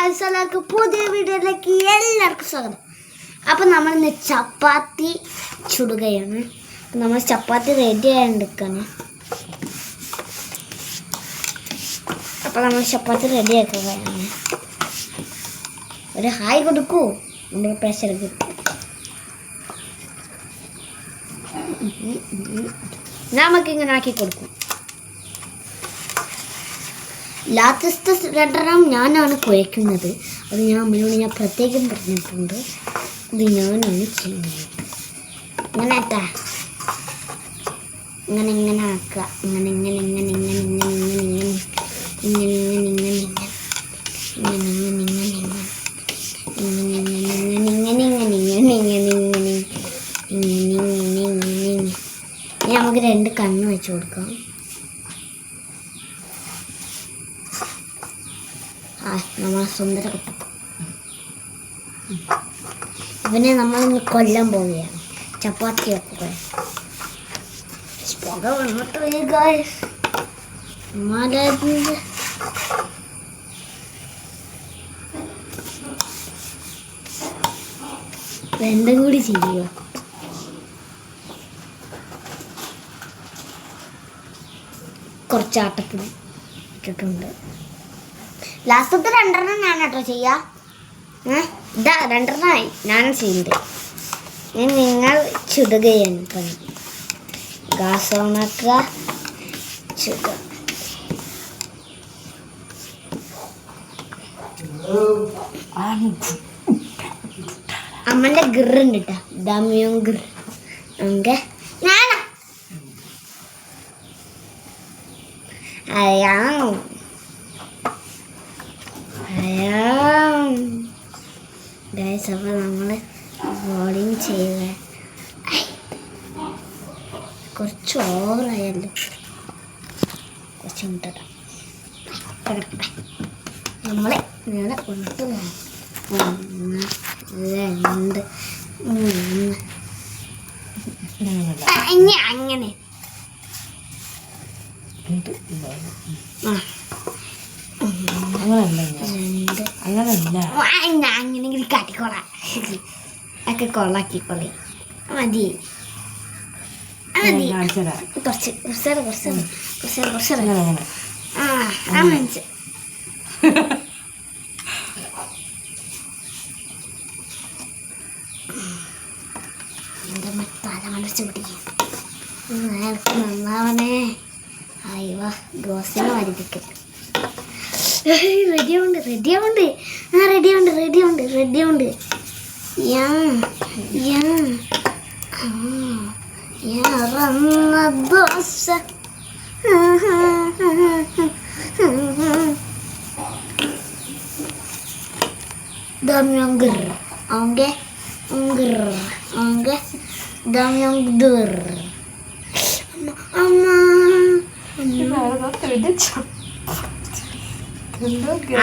Guys, എല്ലാവർക്കും പുതിയ വീഡിയോയിലേക്ക് എല്ലാവർക്കും സ്വാഗതം. അപ്പം നമ്മളിന്ന് ചപ്പാത്തി ചുടുകയാണ്. നമ്മൾ ചപ്പാത്തി റെഡി ആയിക്കാണ്. അപ്പം നമ്മൾ ചപ്പാത്തി റെഡി ആക്കുകയാണ്. ഒരു ഹായ് കൊടുക്കൂ, നമ്മുടെ പ്രഷർ കിട്ടും. നമുക്കിങ്ങനെ ആക്കി കൊടുക്കും. ലാസ്റ്റത്തെ രണ്ടെണ്ണം ഞാനാണ് കുഴയ്ക്കുന്നത്. അത് ഞാൻ അമ്മയോട് പ്രത്യേകം പറഞ്ഞിട്ടുണ്ട്. ഇത് ഞാനാണ് ചെയ്യുന്നത്. ഇങ്ങനെ ആട്ടാ, ഇങ്ങനെ ഇങ്ങനെ ആക്കുക. ഇങ്ങനെ ഇങ്ങനെ ഇങ്ങനെ ഇങ്ങനെ ഇങ്ങനെ ഇങ്ങനെ ഇങ്ങനെ ഇങ്ങനെ ഇങ്ങനെ ഇങ്ങനെ ഇങ്ങനെ ഇങ്ങനെ നമുക്ക് രണ്ട് കണ്ണ് വെച്ച് കൊടുക്കാം. നമ്മളെ സുന്ദര കുട്ടി ഇവനെ നമ്മളിന്ന് കൊല്ലാൻ പോവുകയാണ്. ചപ്പാത്തി വെക്കുക. പുക വന്നിട്ട് രണ്ടും കൂടി ചെയ്യുക. കുറച്ച് ആട്ടപ്പൊടി ഇട്ടിട്ടുണ്ട്. ലാസ്റ്റത്തെ രണ്ടെണ്ണം ഞാൻ കേട്ടോ ചെയ്യാ. ഇതാ രണ്ടെണ്ണമായി ഞാൻ ചെയ്യുന്നത്. ഇനി നിങ്ങൾ ചുടുകയാണ്. പണി ഗ്യാസ് ഓണാക്കുക, ചുടുക. അമ്മൻ്റെ ഗിറുണ്ട് കേട്ടോ, ദമ്യോ ഗിർ. ഞാനാ അയ്യാ ഗൈസ്. അപ്പോൾ നമ്മൾ ബോളിങ് ചെയ്യുക. കുറച്ച് ഓവറായല്ലോ, കുറച്ച് മുട്ട നമ്മൾ നേരെ കൊണ്ടുപോകാം. 1 2 3 ഇനി അങ്ങനെ അങ്ങനെങ്കിൽ കാട്ടിക്കോളാം. ഒക്കെ കൊള്ളാക്കിക്കൊള്ളി. മതി മതി. കുറച്ച് മനസ്സ് എൻ്റെ തല മനസ്സ് പിടിക്കും. നന്നാവണേ. അയ്യോ ദോശനെ വരിപ്പിക്കും. റെഡിയുണ്ട്. ദോശ ദമ്യോങ്കർ ഓങ്കെ ദമ്യോങ്കർ.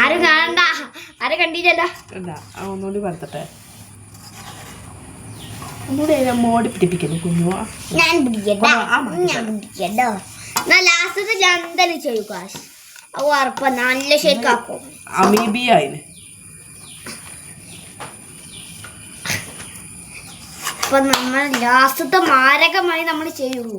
ആരും കാണണ്ട, ആരും കണ്ടില്ലല്ലോ. ഒന്നുകൂടി പറത്തട്ടെ, ഒന്നുകൂടി മോടി പിടിപ്പിക്കുന്നു കുഞ്ഞു. ഞാൻ പിടിക്കട്ടോ. ലാസ്റ്റത്തെ ഞാൻ തന്നെ ചെയ്യും. കാശ് അത് ഉറപ്പ നല്ല ശരിക്കാക്കും. അമീബിയായിന്. അപ്പൊ നമ്മൾ ലാസ്റ്റത്തെ മാരകമായി നമ്മൾ ചെയ്യുള്ളൂ.